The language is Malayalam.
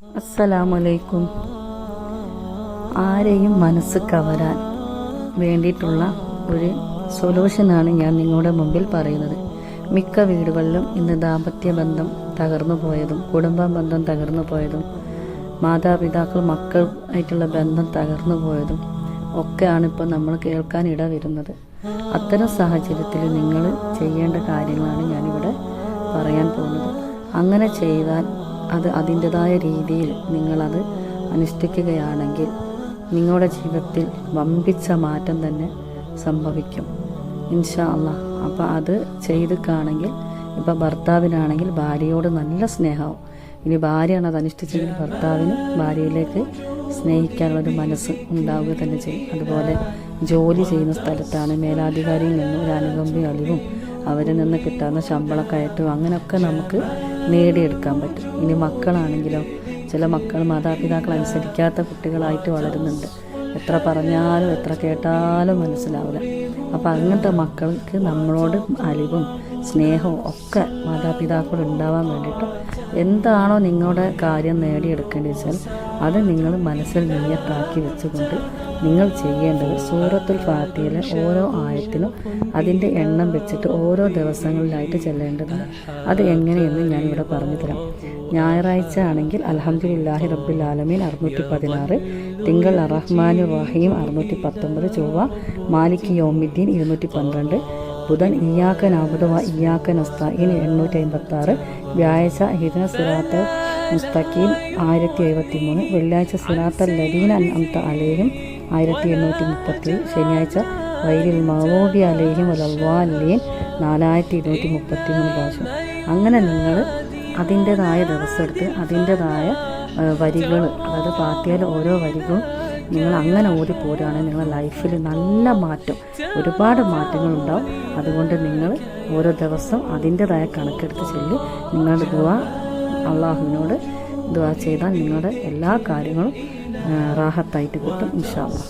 അസ്സലാമലൈക്കും. ആരെയും മനസ്സ് കവരാൻ വേണ്ടിയിട്ടുള്ള ഒരു സൊല്യൂഷനാണ് ഞാൻ നിങ്ങളുടെ മുമ്പിൽ പറയുന്നത്. മിക്ക വീടുകളിലും ഇന്ന് ദാമ്പത്യ ബന്ധം തകർന്നു പോയതും കുടുംബ ബന്ധം തകർന്നു പോയതും മാതാപിതാക്കൾ മക്കൾ ആയിട്ടുള്ള ബന്ധം തകർന്നു പോയതും ഒക്കെയാണ് ഇപ്പോൾ നമ്മൾ കേൾക്കാൻ ഇടവരുന്നത്. അത്തരം സാഹചര്യത്തിൽ നിങ്ങൾ ചെയ്യേണ്ട കാര്യങ്ങളാണ് ഞാനിവിടെ പറയാൻ പോകുന്നത്. അങ്ങനെ ചെയ്താൽ അത് അതിൻ്റെതായ രീതിയിൽ നിങ്ങളത് അനുഷ്ഠിക്കുകയാണെങ്കിൽ നിങ്ങളുടെ ജീവിതത്തിൽ വമ്പിച്ച മാറ്റം തന്നെ സംഭവിക്കും ഇൻഷാ അല്ലാഹ്. അപ്പോൾ അത് ചെയ്തിട്ടാണെങ്കിൽ ഇപ്പോൾ ഭർത്താവിനാണെങ്കിൽ ഭാര്യയോട് നല്ല സ്നേഹമാവും. ഇനി ഭാര്യയാണ് അത് അനുഷ്ഠിച്ചെങ്കിൽ ഭർത്താവിന് ഭാര്യയിലേക്ക് സ്നേഹിക്കാനുള്ളൊരു മനസ്സ് ഉണ്ടാവുക തന്നെ ചെയ്യും. അതുപോലെ ജോലി ചെയ്യുന്ന സ്ഥലത്താണ് മേലാധികാരിയിൽ നിന്നും ഒരു അനുകമ്പയും അലിവും അവരിൽ നിന്ന് കിട്ടാവുന്ന ശമ്പളക്കയറ്റവും അങ്ങനെയൊക്കെ നമുക്ക് നേടിയെടുക്കാൻ പറ്റും. ഇനി മക്കളാണെങ്കിലോ ചില മക്കൾ മാതാപിതാക്കൾ അനുസരിക്കാത്ത കുട്ടികളായിട്ട് വളരുന്നുണ്ട്. എത്ര പറഞ്ഞാലും എത്ര കേട്ടാലും മനസ്സിലാവില്ല. അപ്പം അങ്ങനത്തെ മക്കൾക്ക് നമ്മളോട് അലിവും സ്നേഹവും ഒക്കെ മാതാപിതാക്കൾ ഉണ്ടാവാൻ വേണ്ടിയിട്ട് എന്താണോ നിങ്ങളുടെ കാര്യം നേടിയെടുക്കേണ്ടത് വെച്ചാൽ അത് നിങ്ങൾ മനസ്സിൽ നിയ്യത്താക്കി വെച്ചുകൊണ്ട് നിങ്ങൾ ചെയ്യേണ്ടത് സൂറത്തുൽ ഫാത്തിഹയിലെ ഓരോ ആയത്തിനും അതിൻ്റെ എണ്ണം വെച്ചിട്ട് ഓരോ ദിവസങ്ങളിലായിട്ട് ചെല്ലേണ്ടതാണ്. അത് എങ്ങനെയെന്ന് ഞാനിവിടെ പറഞ്ഞു തരാം. ഞായറാഴ്ച ആണെങ്കിൽ അൽഹംദുലില്ലാഹി റബ്ബിൽ ആലമീൻ 616, തിങ്കൾ അറഹ്മാനുർ റഹീം 619, ചൊവ്വ മാലിക് യൗമിദ്ദീൻ 212, ബുധൻ ഇയ്യാക നഅ്ബുദു വ ഇയ്യാക നസ്തഈൻ 856, വ്യാഴാഴ്ച ഇഹ്ദിന സിറാത്തൽ മുസ്തഖീം 1073, വെള്ളിയാഴ്ച സിറാത്തൽ ലദീന അൻഅംത അലൈഹിം 1837, ശനിയാഴ്ച ഗൈറിൽ മഗ്ദൂബി അലൈഹിം വലദ്ദാലിൻ 4233 പ്രാവശ്യം. അങ്ങനെ നിങ്ങൾ അതിൻ്റെതായ ദിവസം എടുത്ത് അതിൻ്റെതായ വരികൾ, അതായത് ഫാത്തിഹയിലെ ഓരോ വരികളും നിങ്ങൾ അങ്ങനെ ഓതി പോരുകയാണെങ്കിൽ നിങ്ങളുടെ ലൈഫിൽ നല്ല മാറ്റം, ഒരുപാട് മാറ്റങ്ങൾ ഉണ്ടാവും. അതുകൊണ്ട് നിങ്ങൾ ഓരോ ദിവസം അതിൻ്റെതായ കണക്കെടുത്ത് ചൊല്ലി നിങ്ങളുടെ ദുആ അള്ളാഹുവിനോട് ദുആ ചെയ്താൽ നിങ്ങളുടെ എല്ലാ കാര്യങ്ങളും റാഹത്തായിട്ട് കിട്ടും ഇൻഷാ അല്ലാഹ്.